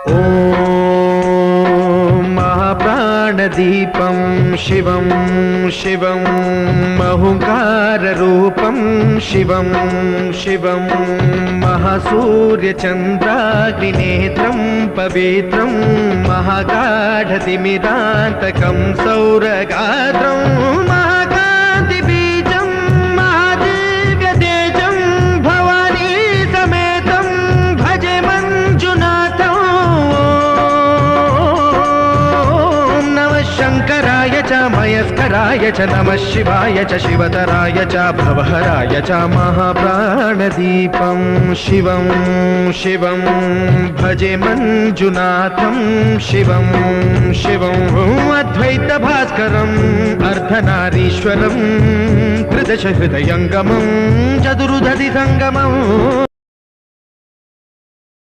ॐ महाप्राणदीपं शिवं शिवं महुकाररूपं शिवं शिवं महासूर्यचन्द्राग्निनेत्रं पवित्रं महागाढतिमिरान्तकं सौरगात्रं महाकान्तिबीजं महादिव्यतेजं भवानी समेतं भजे मञ्जुनाथं। ॐ नमः शङ्कराय च मयस्कराय च नमः शिवाय च शिवतराय च भवहराय च महाप्राणदीपं शिवं शिवं भजे मञ्जुनाथं शिवं शिवं अद्वैतभास्करम् अर्धनारीश्वरं त्रिदश हृदयङ्गमं चतुर्दधि सङ्गमम्।